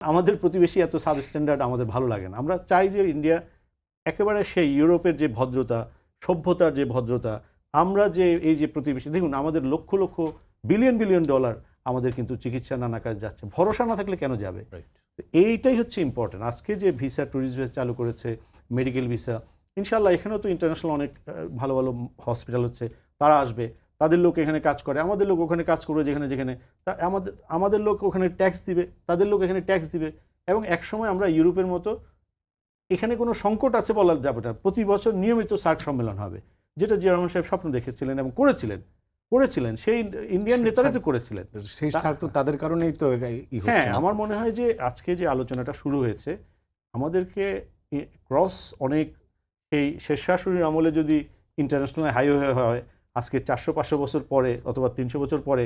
আমাদের প্রতিবেশী এত সাবস্ট্যান্ডার্ড আমাদের ভালো লাগে না। আমরা চাই যে ইন্ডিয়া একেবারে সেই ইউরোপের যে ভদ্রতা, সভ্যতার যে ভদ্রতা, আমরা যে এই যে প্রতিবেশী, দেখুন আমাদের lakh lakh billion billion dollar আমাদের কিন্তু চিকিৎসা নানা কাজ যাচ্ছে, ভরসা না থাকলে কেন যাবে? এইটাই হচ্ছে ইম্পর্টেন্ট। আজকে যে ভিসা, ট্যুরিস্ট ভিসা চালু করেছে, মেডিকেল ভিসা, ইনশাল্লাহ এখানেও তো ইন্টারন্যাশনাল অনেক ভালো ভালো হসপিটাল হচ্ছে, তারা আসবে, তাদের লোক এখানে কাজ করে, আমাদের লোক ওখানে কাজ করবে, যেখানে যেখানে আমাদের লোক ওখানে ট্যাক্স দিবে, তাদের লোক এখানে ট্যাক্স দিবে, এবং একসময় আমরা ইউরোপের মতো এখানে কোনো সংকট আছে বলা যাবে না, প্রতি বছর নিয়মিত সার্ক সম্মেলন হবে, যেটা জিয়া রহমান সাহেব স্বপ্ন দেখেছিলেন এবং করেছিলেন সেই ইন্ডিয়ান নেতারা তো করেছিলেন, সেই সার্ক তো তাদের কারণেই তো হ্যাঁ। আমার মনে হয় যে আজকে যে আলোচনাটা শুরু হয়েছে, আমাদেরকে ক্রস অনেক, এই শেষ শাশুড়ির আমলে যদি ইন্টারন্যাশনাল হাইওয়ে হয়, আজকে 400-500 বছর পরে অথবা 300 বছর পরে,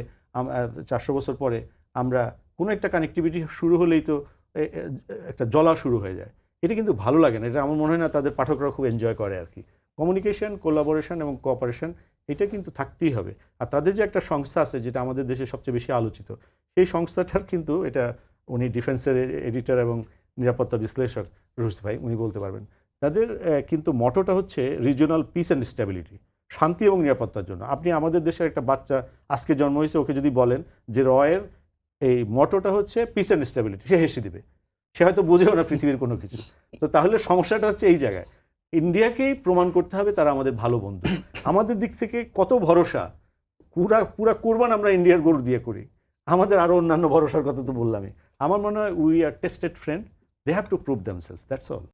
400 বছর পরে আমরা কোনো একটা কানেক্টিভিটি শুরু হলেই তো একটা জ্বলা শুরু হয়ে যায়। এটা কিন্তু ভালো লাগে না, এটা আমার মনে হয় না তাদের পাঠকরা খুব এনজয় করে আর কি। কমিউনিকেশন, কোলাবোরেশন এবং কোঅপারেশন এটা কিন্তু থাকতেই হবে। আর তাদের যে একটা সংস্থা আছে যেটা আমাদের দেশে সবচেয়ে বেশি আলোচিত, সেই সংস্থাটার কিন্তু, এটা উনি ডিফেন্সের এডিটর এবং নিরাপত্তা বিশ্লেষক রুশদ ভাই, উনি বলতে পারবেন, তাদের কিন্তু মটোটা হচ্ছে রিজিওনাল পিস অ্যান্ড স্ট্যাবিলিটি, শান্তি এবং নিরাপত্তার জন্য। আপনি আমাদের দেশের একটা বাচ্চা আজকে জন্ম হয়েছে, ওকে যদি বলেন যে রয়ের এই মটোটা হচ্ছে পিস অ্যান্ড স্ট্যাবিলিটি, সে হেসে দিবে, সে হয়তো বোঝেও না পৃথিবীর কোনো কিছু। তো তাহলে সমস্যাটা হচ্ছে এই জায়গায়, ইন্ডিয়াকেই প্রমাণ করতে হবে তারা আমাদের ভালো বন্ধু। আমাদের দিক থেকে কত ভরসা, পুরা কোরবান আমরা ইন্ডিয়ার গরু দিয়ে করি, আমাদের আরও অন্যান্য ভরসার কথা তো বললামই। আমার মনে হয় we are tested friend, they have to prove themselves, that's all.